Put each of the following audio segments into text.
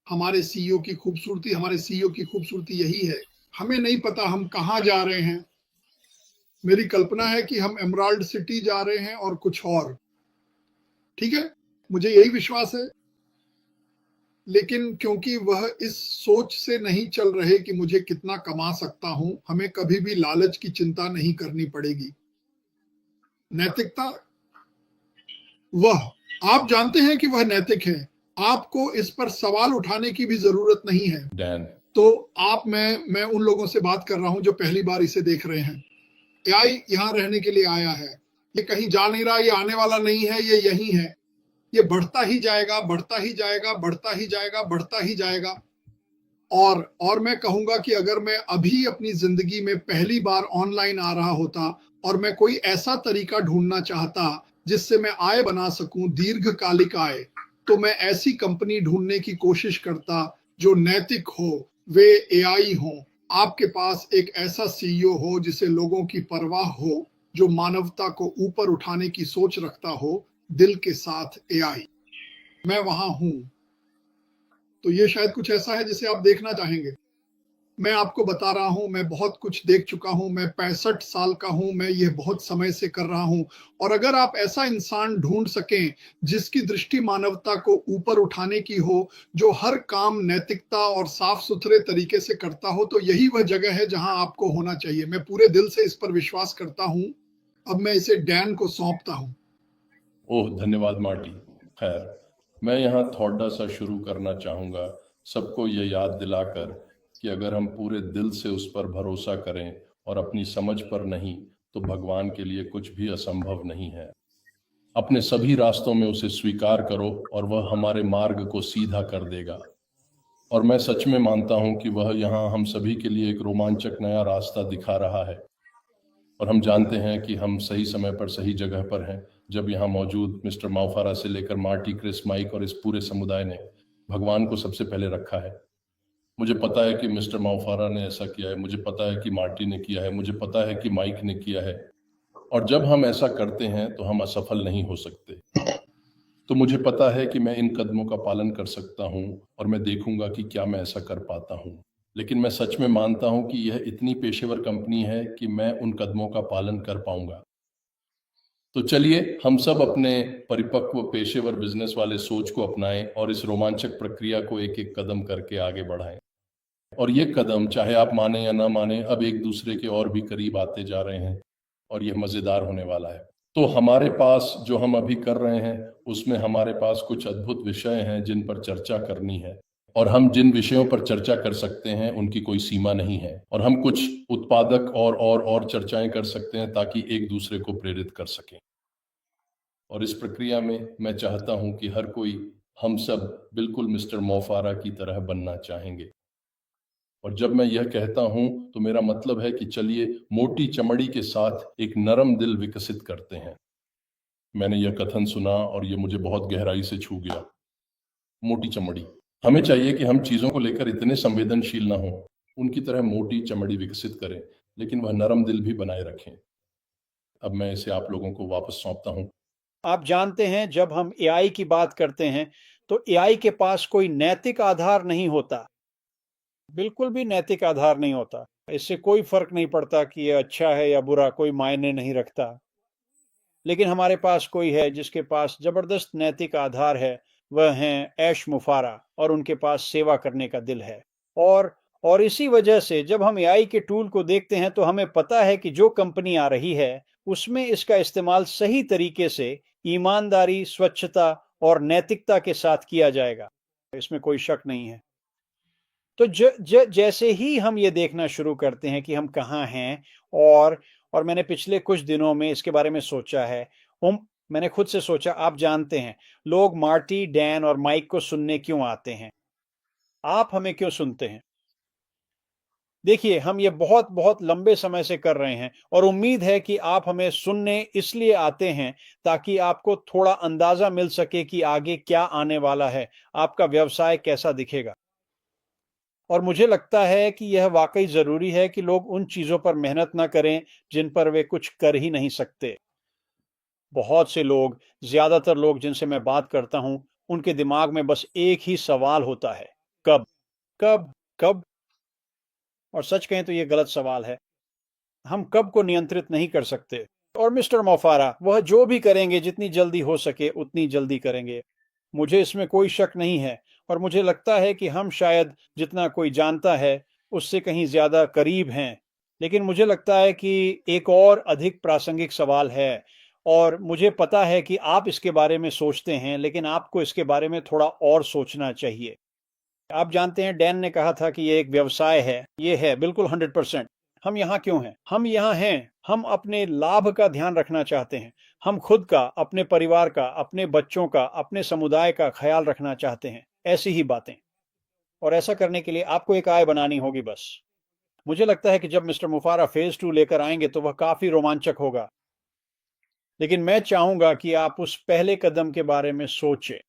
हमारे सीईओ की खूबसूरती, हमारे सीईओ की खूबसूरती यही है, हमें नहीं पता हम कहाँ जा रहे हैं। मेरी कल्पना है कि हम एमराल्ड सिटी जा रहे हैं और कुछ और, ठीक है, मुझे यही विश्वास है। लेकिन क्योंकि वह इस सोच से नहीं चल रहे कि मुझे कितना कमा सकता हूं, हमें कभी भी लालच की चिंता नहीं करनी पड़ेगी। नैतिकता, वह, आप जानते हैं कि वह नैतिक है, आपको इस पर सवाल उठाने की भी जरूरत नहीं है। डैन, तो मैं उन लोगों से बात कर रहा हूं जो पहली बार इसे देख रहे हैं। एआई यहां रहने के लिए आया है, ये कहीं जा नहीं रहा, ये आने वाला नहीं है, ये यही है, ये बढ़ता ही जाएगा, बढ़ता ही जाएगा, बढ़ता ही जाएगा, बढ़ता ही जाएगा। और मैं कहूंगा कि अगर मैं अभी अपनी जिंदगी में पहली बार ऑनलाइन आ रहा होता और मैं कोई ऐसा तरीका ढूंढना चाहता जिससे मैं आय बना सकूं, दीर्घकालिक आय, तो मैं ऐसी कंपनी ढूंढने की कोशिश करता जो नैतिक हो, वे एआई हो, आपके पास एक ऐसा सीईओ हो जिसे लोगों की परवाह हो, जो मानवता को ऊपर उठाने की सोच रखता हो, दिल के साथ एआई। मैं वहां हूं। तो ये शायद कुछ ऐसा है जिसे आप देखना चाहेंगे। मैं आपको बता रहा हूं, मैं बहुत कुछ देख चुका हूं, मैं 65 साल का हूं, मैं ये बहुत समय से कर रहा हूं। और अगर आप ऐसा इंसान ढूंढ सकें जिसकी दृष्टि मानवता को ऊपर उठाने की हो, जो हर काम नैतिकता और साफ सुथरे तरीके से करता हो, तो यही वह जगह है जहां आपको होना चाहिए। मैं पूरे दिल से इस पर विश्वास करता हूं। अब मैं इसे डैन को सौंपता हूं। ओह धन्यवाद मार्टी। खैर, मैं यहाँ थोड़ा सा शुरू करना चाहूँगा, सबको ये याद दिलाकर कि अगर हम पूरे दिल से उस पर भरोसा करें और अपनी समझ पर नहीं, तो भगवान के लिए कुछ भी असंभव नहीं है। अपने सभी रास्तों में उसे स्वीकार करो और वह हमारे मार्ग को सीधा कर देगा। और मैं सच में मानता हूँ कि वह यहाँ हम सभी के लिए एक रोमांचक नया रास्ता दिखा रहा है। और हम जानते हैं कि हम सही समय पर सही जगह पर हैं, जब यहाँ मौजूद मिस्टर माउफारा से लेकर मार्टी, क्रिस, माइक और इस पूरे समुदाय ने भगवान को सबसे पहले रखा है। मुझे पता है कि मिस्टर माउफारा ने ऐसा किया है, मुझे पता है कि मार्टी ने किया है, मुझे पता है कि माइक ने किया है। और जब हम ऐसा करते हैं तो हम असफल नहीं हो सकते। तो मुझे पता है कि मैं इन कदमों का पालन कर सकता हूँ और मैं देखूंगा कि क्या मैं ऐसा कर पाता हूँ। लेकिन मैं सच में मानता हूँ कि यह इतनी पेशेवर कंपनी है कि मैं उन कदमों का पालन कर पाऊंगा। तो चलिए हम सब अपने परिपक्व पेशेवर बिजनेस वाले सोच को अपनाएं और इस रोमांचक प्रक्रिया को एक एक कदम करके आगे बढ़ाएं। और ये कदम, चाहे आप माने या ना माने, अब एक दूसरे के और भी करीब आते जा रहे हैं और यह मजेदार होने वाला है। तो हमारे पास जो हम अभी कर रहे हैं, उसमें हमारे पास कुछ अद्भुत विषय हैं जिन पर चर्चा करनी है। और हम जिन विषयों पर चर्चा कर सकते हैं उनकी कोई सीमा नहीं है। और हम कुछ उत्पादक और चर्चाएं कर सकते हैं ताकि एक दूसरे को प्रेरित कर सकें। और इस प्रक्रिया में मैं चाहता हूं कि हर कोई, हम सब बिल्कुल मिस्टर मोफारा की तरह बनना चाहेंगे। और जब मैं यह कहता हूं तो मेरा मतलब है कि चलिए मोटी चमड़ी के साथ एक नरम दिल विकसित करते हैं। मैंने यह कथन सुना और यह मुझे बहुत गहराई से छू गया। मोटी चमड़ी, हमें चाहिए कि हम चीजों को लेकर इतने संवेदनशील ना हों, उनकी तरह मोटी चमड़ी विकसित करें, लेकिन वह नरम दिल भी बनाए रखें। अब मैं इसे आप लोगों को वापस सौंपता हूं। आप जानते हैं, जब हम एआई की बात करते हैं तो एआई के पास कोई नैतिक आधार नहीं होता, बिल्कुल भी नैतिक आधार नहीं होता। इससे कोई फर्क नहीं पड़ता कि ये अच्छा है या बुरा, कोई मायने नहीं रखता। लेकिन हमारे पास कोई है जिसके पास जबरदस्त नैतिक आधार है, वह हैं ऐश मुफारा, और उनके पास सेवा करने का दिल है। और इसी वजह से जब हम एआई के टूल को देखते हैं तो हमें पता है कि जो कंपनी आ रही है उसमें इसका इस्तेमाल सही तरीके से, ईमानदारी, स्वच्छता और नैतिकता के साथ किया जाएगा, इसमें कोई शक नहीं है। तो जैसे ही हम ये देखना शुरू करते हैं कि हम कहाँ हैं, और मैंने पिछले कुछ दिनों में इसके बारे में सोचा है। मैंने खुद से सोचा, आप जानते हैं लोग मार्टी, डैन और माइक को सुनने क्यों आते हैं? आप हमें क्यों सुनते हैं? देखिए, हम ये बहुत बहुत लंबे समय से कर रहे हैं और उम्मीद है कि आप हमें सुनने इसलिए आते हैं ताकि आपको थोड़ा अंदाजा मिल सके कि आगे क्या आने वाला है, आपका व्यवसाय कैसा दिखेगा। और मुझे लगता है कि यह वाकई जरूरी है कि लोग उन चीजों पर मेहनत ना करें जिन पर वे कुछ कर ही नहीं सकते। बहुत से लोग, ज्यादातर लोग जिनसे मैं बात करता हूं, उनके दिमाग में बस एक ही सवाल होता है, कब कब कब। और सच कहें तो ये गलत सवाल है। हम कब को नियंत्रित नहीं कर सकते। और मिस्टर मोफारा वह जो भी करेंगे जितनी जल्दी हो सके उतनी जल्दी करेंगे, मुझे इसमें कोई शक नहीं है। और मुझे लगता है कि हम शायद जितना कोई जानता है उससे कहीं ज्यादा करीब हैं। लेकिन मुझे लगता है कि एक और अधिक प्रासंगिक सवाल है, और मुझे पता है कि आप इसके बारे में सोचते हैं, लेकिन आपको इसके बारे में थोड़ा और सोचना चाहिए। आप जानते हैं डैन ने कहा था कि ये एक व्यवसाय है। ये है बिल्कुल 100%। हम यहाँ क्यों हैं? हम यहाँ हैं, हम अपने लाभ का ध्यान रखना चाहते हैं। हम खुद का, अपने परिवार का, अपने बच्चों का, अपने समुदाय का ख्याल रखना चाहते हैं। ऐसी ही बातें। और ऐसा करने के लिए आपको एक आय बनानी होगी बस। मुझे लगता है कि जब मिस्टर मुफारा फेज 2 लेकर आएंगे तो वह काफी रोमांचक होगा। लेकिन मैं चाहूंगा कि आप उस पहले कदम के बारे में सोचें।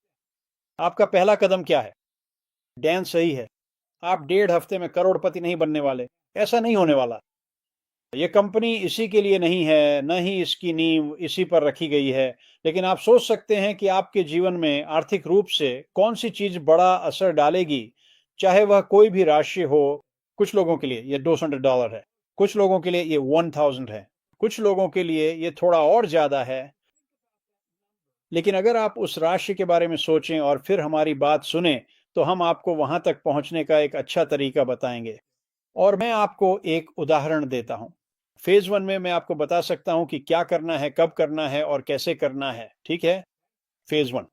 आपका पहला कदम क्या है? डैन सही है। आप 1.5 हफ्ते में करोड़पति नहीं बनने वाले। ऐसा नहीं होने वाला। ये कंपनी इसी के लिए नहीं है, न ही इसकी नींव इसी पर रखी गई है। लेकिन आप सोच सकते हैं कि आपके जीवन में आर्थिक रूप से कौन सी चीज बड़ा असर डालेगी, चाहे वह कोई भी राशि हो। कुछ लोगों के लिए ये $200 है, कुछ लोगों के लिए ये 1000 है, कुछ लोगों के लिए ये थोड़ा और ज्यादा है। लेकिन अगर आप उस राशि के बारे में सोचें और फिर हमारी बात सुने, तो हम आपको वहां तक पहुंचने का एक अच्छा तरीका बताएंगे। और मैं आपको एक उदाहरण देता हूं। फेज 1 में मैं आपको बता सकता हूं कि क्या करना है, कब करना है और कैसे करना है। ठीक है? फेज 1।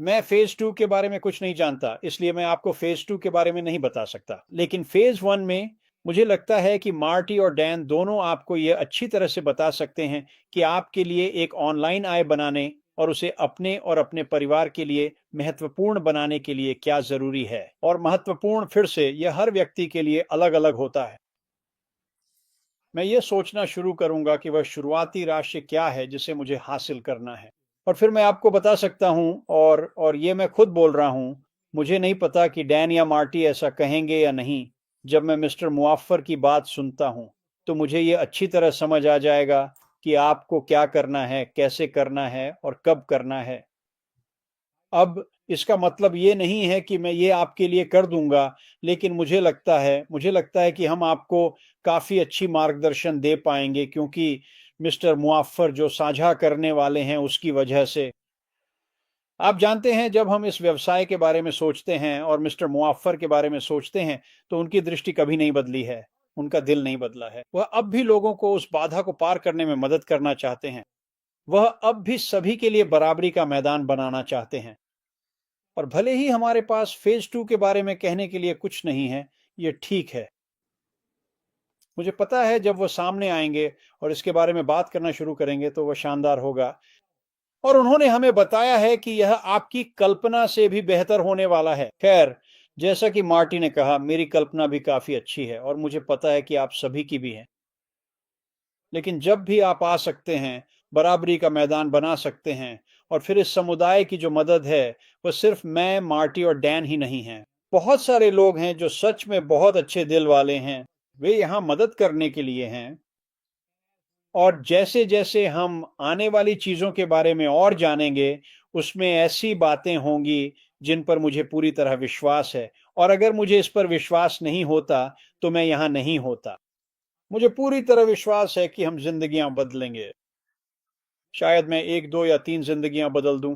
मैं फेज 2 के बारे में कुछ नहीं जानता, इसलिए मैं आपको फेज 2 के बारे में नहीं बता सकता। लेकिन फेज 1 में मुझे लगता है कि मार्टी और डैन दोनों आपको यह अच्छी तरह से बता सकते हैं कि आपके लिए एक ऑनलाइन आय बनाने और उसे अपने और अपने परिवार के लिए महत्वपूर्ण बनाने के लिए क्या जरूरी है। और महत्वपूर्ण फिर से यह हर व्यक्ति के लिए अलग अलग होता है। मैं ये सोचना शुरू करूंगा कि वह शुरुआती राशि क्या है जिसे मुझे हासिल करना है, और फिर मैं आपको बता सकता हूं। और ये मैं खुद बोल रहा हूं, मुझे नहीं पता कि डैन या मार्टी ऐसा कहेंगे या नहीं। जब मैं मिस्टर मुआफ्फर की बात सुनता हूं तो मुझे ये अच्छी तरह समझ आ जाएगा कि आपको क्या करना है, कैसे करना है और कब करना है। अब इसका मतलब ये नहीं है कि मैं ये आपके लिए कर दूंगा, लेकिन मुझे लगता है कि हम आपको काफी अच्छी मार्गदर्शन दे पाएंगे, क्योंकि मिस्टर मुआफ्फर जो साझा करने वाले हैं उसकी वजह से। आप जानते हैं, जब हम इस व्यवसाय के बारे में सोचते हैं और मिस्टर मुआफ्फर के बारे में सोचते हैं, तो उनकी दृष्टि कभी नहीं बदली है, उनका दिल नहीं बदला है। वह अब भी लोगों को उस बाधा को पार करने में मदद करना चाहते हैं। वह अब भी सभी के लिए बराबरी का मैदान बनाना चाहते हैं। और भले ही हमारे पास फेज 2 के बारे में कहने के लिए कुछ नहीं है, ये ठीक है। मुझे पता है जब वो सामने आएंगे और इसके बारे में बात करना शुरू करेंगे तो वह शानदार होगा। और उन्होंने हमें बताया है कि यह आपकी कल्पना से भी बेहतर होने वाला है। खैर, जैसा कि मार्टी ने कहा, मेरी कल्पना भी काफी अच्छी है और मुझे पता है कि आप सभी की भी है। लेकिन जब भी आप आ सकते हैं, बराबरी का मैदान बना सकते हैं। और फिर इस समुदाय की जो मदद है, वह सिर्फ मैं, मार्टी और डैन ही नहीं है। बहुत सारे लोग हैं जो सच में बहुत अच्छे दिल वाले हैं। वे यहाँ मदद करने के लिए हैं। और जैसे जैसे हम आने वाली चीजों के बारे में और जानेंगे, उसमें ऐसी बातें होंगी जिन पर मुझे पूरी तरह विश्वास है। और अगर मुझे इस पर विश्वास नहीं होता तो मैं यहाँ नहीं होता। मुझे पूरी तरह विश्वास है कि हम जिंदगियां बदलेंगे। शायद मैं 1, 2 या 3 जिंदगियां बदल दूं।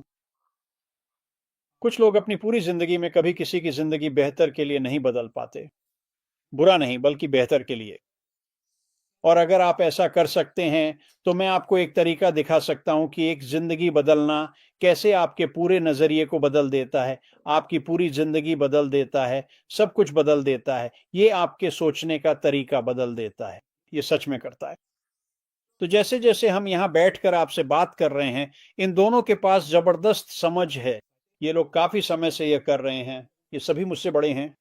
कुछ लोग अपनी पूरी जिंदगी में कभी किसी की जिंदगी बेहतर के लिए नहीं बदल पाते। बुरा नहीं, बल्कि बेहतर के लिए। और अगर आप ऐसा कर सकते हैं, तो मैं आपको एक तरीका दिखा सकता हूं कि एक जिंदगी बदलना कैसे आपके पूरे नजरिए को बदल देता है, आपकी पूरी जिंदगी बदल देता है, सब कुछ बदल देता है। ये आपके सोचने का तरीका बदल देता है। ये सच में करता है। तो जैसे जैसे हम यहाँ बैठकर आपसे बात कर रहे हैं, इन दोनों के पास जबरदस्त समझ है। ये लोग काफी समय से ये कर रहे हैं। ये सभी मुझसे बड़े हैं।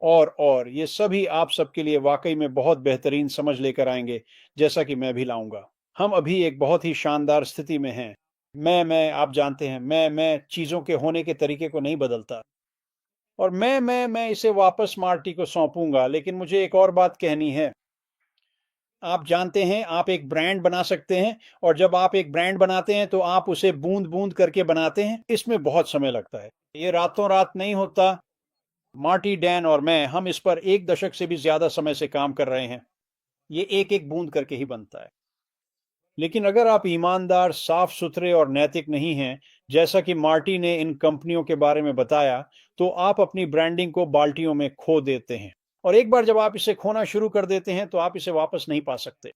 और ये सभी आप सबके लिए वाकई में बहुत बेहतरीन समझ लेकर आएंगे, जैसा कि मैं भी लाऊंगा। हम अभी एक बहुत ही शानदार स्थिति में हैं। मैं आप जानते हैं, मैं चीजों के होने के तरीके को नहीं बदलता। और मैं इसे वापस मार्टी को सौंपूंगा। लेकिन मुझे एक और बात कहनी है। आप जानते हैं आप एक ब्रांड बना सकते हैं, और जब आप एक ब्रांड बनाते हैं तो आप उसे बूंद बूंद करके बनाते हैं। इसमें बहुत समय लगता है, ये रातों रात नहीं होता। मार्टी, डैन और मैं, हम इस पर 1 दशक से भी ज्यादा समय से काम कर रहे हैं। ये एक एक बूंद करके ही बनता है। लेकिन अगर आप ईमानदार, साफ सुथरे और नैतिक नहीं हैं, जैसा कि मार्टी ने इन कंपनियों के बारे में बताया, तो आप अपनी ब्रांडिंग को बाल्टियों में खो देते हैं, और एक बार जब आप इसे खोना शुरू कर देते हैं तो आप इसे वापस नहीं पा सकते।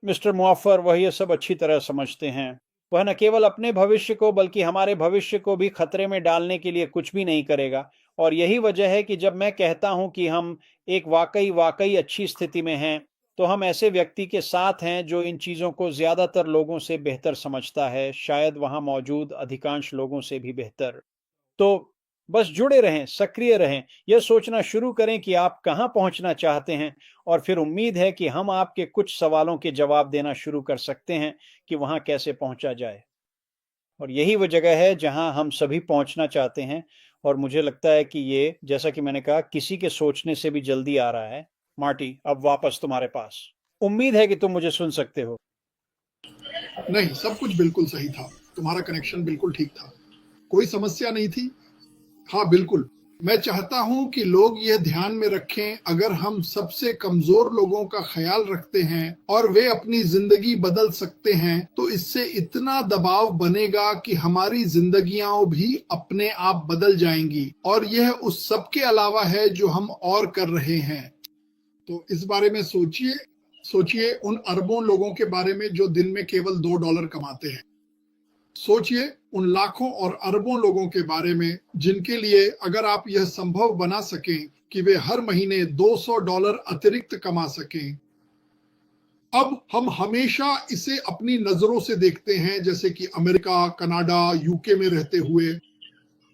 मिस्टर मुअफ्फर, वह ये सब अच्छी तरह समझते हैं। वह न केवल अपने भविष्य को बल्कि हमारे भविष्य को भी खतरे में डालने के लिए कुछ भी नहीं करेगा। और यही वजह है कि जब मैं कहता हूं कि हम एक वाकई अच्छी स्थिति में हैं, तो हम ऐसे व्यक्ति के साथ हैं जो इन चीज़ों को ज़्यादातर लोगों से बेहतर समझता है, शायद वहाँ मौजूद अधिकांश लोगों से भी बेहतर। तो बस जुड़े रहें, सक्रिय रहें, यह सोचना शुरू करें कि आप कहाँ पहुँचना चाहते हैं, और फिर उम्मीद है कि हम आपके कुछ सवालों के जवाब देना शुरू कर सकते हैं कि वहाँ कैसे पहुँचा जाए। और यही वो जगह है जहाँ हम सभी पहुँचना चाहते हैं, और मुझे लगता है कि ये, जैसा कि मैंने कहा, किसी के सोचने से भी जल्दी आ रहा है। मार्टी, अब वापस तुम्हारे पास। उम्मीद है कि तुम मुझे सुन सकते हो। नहीं, सब कुछ बिल्कुल सही था। तुम्हारा कनेक्शन बिल्कुल ठीक था, कोई समस्या नहीं थी। हाँ बिल्कुल, मैं चाहता हूं कि लोग यह ध्यान में रखें, अगर हम सबसे कमजोर लोगों का ख्याल रखते हैं और वे अपनी जिंदगी बदल सकते हैं, तो इससे इतना दबाव बनेगा कि हमारी जिंदगियां भी अपने आप बदल जाएंगी, और यह उस सब के अलावा है जो हम और कर रहे हैं। तो इस बारे में सोचिए उन अरबों लोगों के बारे में जो दिन में केवल $2 कमाते हैं। सोचिए उन लाखों और अरबों लोगों के बारे में जिनके लिए अगर आप यह संभव बना सकें कि वे हर महीने $200 अतिरिक्त कमा सकें। अब हम हमेशा इसे अपनी नजरों से देखते हैं, जैसे कि अमेरिका, कनाडा, यूके में रहते हुए,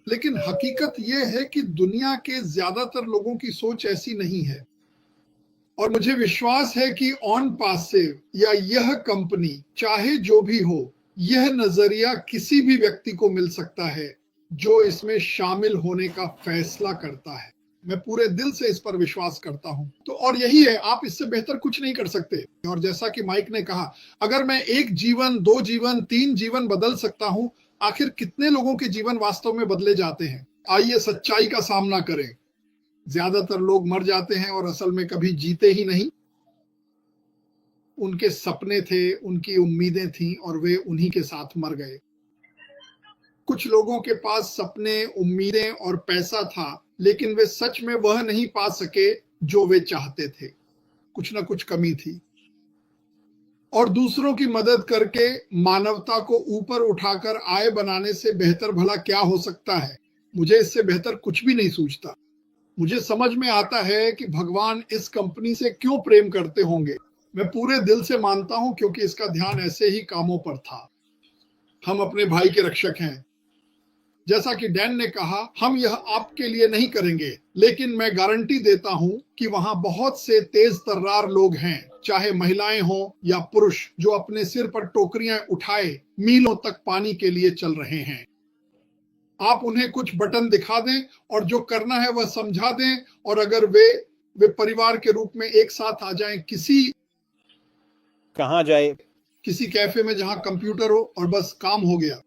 लेकिन हकीकत यह है कि दुनिया के ज्यादातर लोगों की सोच ऐसी नहीं है। और मुझे विश्वास है कि ऑन पासिव या यह कंपनी, चाहे जो भी हो, यह नजरिया किसी भी व्यक्ति को मिल सकता है जो इसमें शामिल होने का फैसला करता है। मैं पूरे दिल से इस पर विश्वास करता हूं। तो और यही है, आप इससे बेहतर कुछ नहीं कर सकते। और जैसा कि माइक ने कहा, अगर मैं 1 जीवन, 2 जीवन, 3 जीवन बदल सकता हूं, आखिर कितने लोगों के जीवन वास्तव में बदले जाते हैं? आइए सच्चाई का सामना करें। ज्यादातर लोग मर जाते हैं और असल में कभी जीते ही नहीं। उनके सपने थे, उनकी उम्मीदें थीं, और वे उन्हीं के साथ मर गए। कुछ लोगों के पास सपने, उम्मीदें और पैसा था, लेकिन वे सच में वह नहीं पा सके जो वे चाहते थे। कुछ ना कुछ कमी थी। और दूसरों की मदद करके मानवता को ऊपर उठाकर आय बनाने से बेहतर भला क्या हो सकता है? मुझे इससे बेहतर कुछ भी नहीं सूझता। मुझे समझ में आता है कि भगवान इस कंपनी से क्यों प्रेम करते होंगे। मैं पूरे दिल से मानता हूं, क्योंकि इसका ध्यान ऐसे ही कामों पर था। हम अपने भाई के रक्षक हैं। जैसा कि डैन ने कहा, हम यह आपके लिए नहीं करेंगे, लेकिन मैं गारंटी देता हूं कि वहां बहुत से तेज तर्रार लोग हैं, चाहे महिलाएं हों या पुरुष, जो अपने सिर पर टोकरियां उठाए मीलों तक पानी के लिए चल रहे हैं। आप उन्हें कुछ बटन दिखा दें और जो करना है वह समझा दें, और अगर वे परिवार के रूप में एक साथ आ जाएं, कहाँ जाए? किसी कैफे में जहां कंप्यूटर हो, और बस काम हो गया।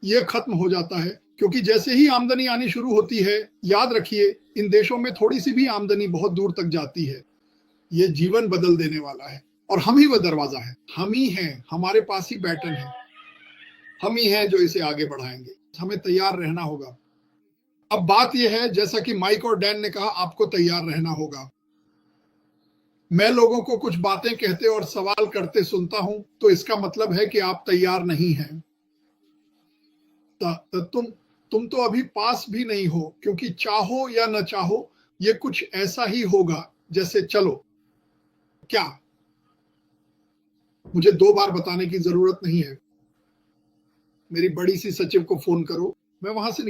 यह खत्म हो जाता है, क्योंकि जैसे ही आमदनी आनी शुरू होती है, याद रखिए, इन देशों में थोड़ी सी भी आमदनी बहुत दूर तक जाती है। यह जीवन बदल देने वाला है, और हम ही वह दरवाजा है। हम ही हैं, हमारे पास ही बैटन है। हम ही हैं जो इसे आगे बढ़ाएंगे। हमें तैयार रहना होगा। अब बात यह है, जैसा कि माइक और डैन ने कहा, आपको तैयार रहना होगा। मैं लोगों को कुछ बातें कहते और सवाल करते सुनता हूं, तो इसका मतलब है कि आप तैयार नहीं हैं। तुम तो अभी पास भी नहीं हो, क्योंकि चाहो या न चाहो, ये कुछ ऐसा ही होगा जैसे चलो। क्या? मुझे 2 बार बताने की जरूरत नहीं है। मेरी बड़ी सी सचिव को फोन करो, मैं वहां से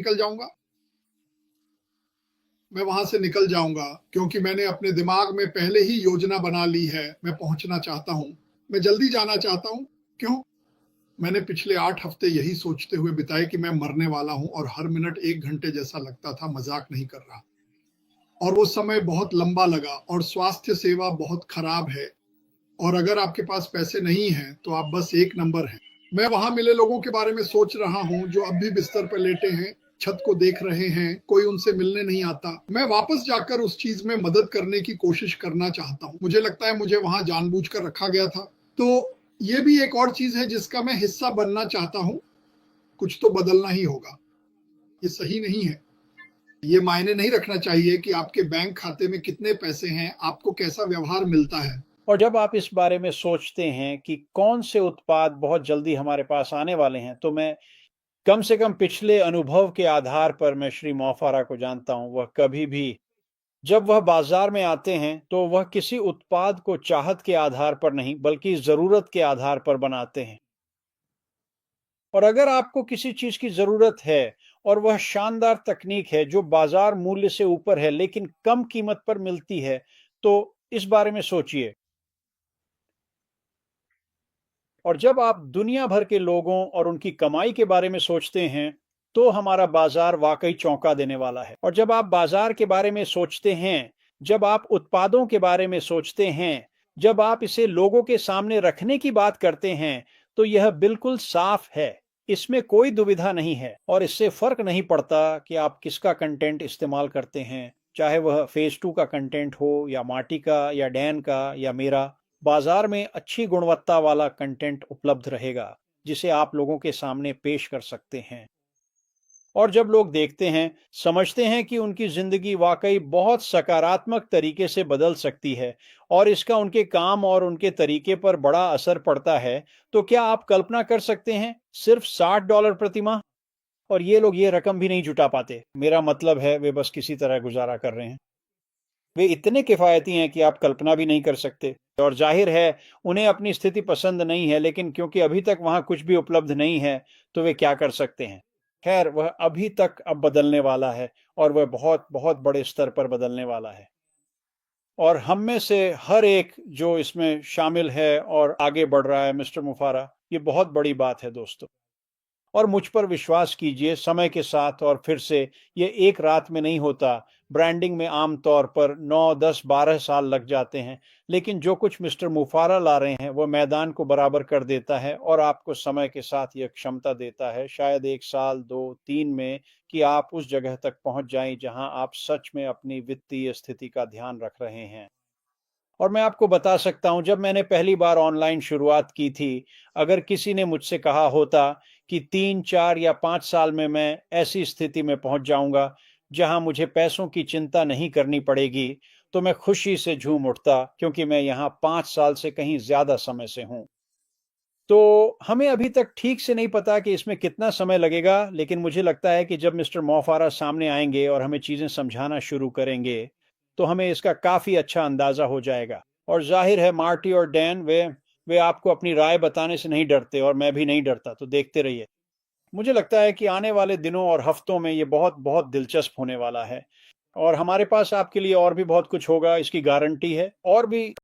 निकल जाऊंगा, क्योंकि मैंने अपने दिमाग में पहले ही योजना बना ली है। मैं पहुंचना चाहता हूं, मैं जल्दी जाना चाहता हूं। क्यों? मैंने पिछले 8 हफ्ते यही सोचते हुए बिताए कि मैं मरने वाला हूं, और हर मिनट 1 घंटे जैसा लगता था। मजाक नहीं कर रहा। और वो समय बहुत लंबा लगा, और स्वास्थ्य सेवा बहुत खराब है। और अगर आपके पास पैसे नहीं हैं तो आप बस एक नंबर हैं। मैं वहां मिले लोगों के बारे में सोच रहा हूं जो अब भी बिस्तर पर लेटे हैं, छत को देख रहे हैं, कोई उनसे मिलने नहीं आता। मैं वापस जाकर उस चीज में मदद करने की कोशिश करना चाहता हूं। मुझे लगता है मुझे वहां जानबूझकर रखा गया था। तो ये भी एक और चीज है जिसका मैं हिस्सा बनना चाहता हूं। कुछ तो बदलना ही होगा। ये सही नहीं है। ये मायने नहीं रखना चाहिए कि आपके बैंक खाते में कितने पैसे हैं, आपको कैसा व्यवहार मिलता है। और जब आप इस बारे में सोचते हैं कि कौन से उत्पाद बहुत जल्दी हमारे पास आने वाले हैं, तो मैं कम से कम पिछले अनुभव के आधार पर मैं श्री मो फारा को जानता हूं। वह कभी भी जब वह बाजार में आते हैं तो वह किसी उत्पाद को चाहत के आधार पर नहीं बल्कि जरूरत के आधार पर बनाते हैं। और अगर आपको किसी चीज की जरूरत है और वह शानदार तकनीक है जो बाजार मूल्य से ऊपर है लेकिन कम कीमत पर मिलती है, तो इस बारे में सोचिए। और जब आप दुनिया भर के लोगों और उनकी कमाई के बारे में सोचते हैं, तो हमारा बाजार वाकई चौंका देने वाला है। और जब आप बाजार के बारे में सोचते हैं, जब आप उत्पादों के बारे में सोचते हैं, जब आप इसे लोगों के सामने रखने की बात करते हैं, तो यह बिल्कुल साफ है। इसमें कोई दुविधा नहीं है और इससे फर्क नहीं पड़ता कि आप किसका कंटेंट इस्तेमाल करते हैं, चाहे वह फेज 2 का कंटेंट हो या मार्टी का या डैन का या मेरा। बाजार में अच्छी गुणवत्ता वाला कंटेंट उपलब्ध रहेगा जिसे आप लोगों के सामने पेश कर सकते हैं। और जब लोग देखते हैं, समझते हैं कि उनकी जिंदगी वाकई बहुत सकारात्मक तरीके से बदल सकती है और इसका उनके काम और उनके तरीके पर बड़ा असर पड़ता है, तो क्या आप कल्पना कर सकते हैं, सिर्फ $60 प्रति माह? और ये लोग ये रकम भी नहीं जुटा पाते। मेरा मतलब है वे बस किसी तरह गुजारा कर रहे हैं। वे इतने किफायती हैं कि आप कल्पना भी नहीं कर सकते। और जाहिर है उन्हें अपनी स्थिति पसंद नहीं है, लेकिन क्योंकि अभी तक वहां कुछ भी उपलब्ध नहीं है तो वे क्या कर सकते हैं। खैर, वह अभी तक अब बदलने वाला है और वह बहुत बहुत बड़े स्तर पर बदलने वाला है। और हम में से हर एक जो इसमें शामिल है और आगे बढ़ रहा है, मिस्टर मुफारा, ये बहुत बड़ी बात है दोस्तों। और मुझ पर विश्वास कीजिए, समय के साथ और फिर से ये एक रात में नहीं होता। ब्रांडिंग में आम तौर पर 9, 10, 12 साल लग जाते हैं, लेकिन जो कुछ मिस्टर मुफारा ला रहे हैं वह मैदान को बराबर कर देता है और आपको समय के साथ यह क्षमता देता है, शायद 1 साल, 2, 3 में, कि आप उस जगह तक पहुंच जाएं जहां आप सच में अपनी वित्तीय स्थिति का ध्यान रख रहे हैं। और मैं आपको बता सकता हूं, जब मैंने पहली बार ऑनलाइन शुरुआत की थी, अगर किसी ने मुझसे कहा होता कि 3, 4 या 5 साल में मैं ऐसी स्थिति में पहुंच जाऊंगा जहां मुझे पैसों की चिंता नहीं करनी पड़ेगी, तो मैं खुशी से झूम उठता, क्योंकि मैं यहां 5 साल से कहीं ज्यादा समय से हूं। तो हमें अभी तक ठीक से नहीं पता कि इसमें कितना समय लगेगा, लेकिन मुझे लगता है कि जब मिस्टर मो फारा सामने आएंगे और हमें चीजें समझाना शुरू करेंगे, तो हमें इसका काफी अच्छा अंदाजा हो जाएगा। और जाहिर है मार्टी और डैन, वे आपको अपनी राय बताने से नहीं डरते और मैं भी नहीं डरता, तो देखते रहिए। मुझे लगता है कि आने वाले दिनों और हफ्तों में ये बहुत बहुत दिलचस्प होने वाला है और हमारे पास आपके लिए और भी बहुत कुछ होगा, इसकी गारंटी है। और भी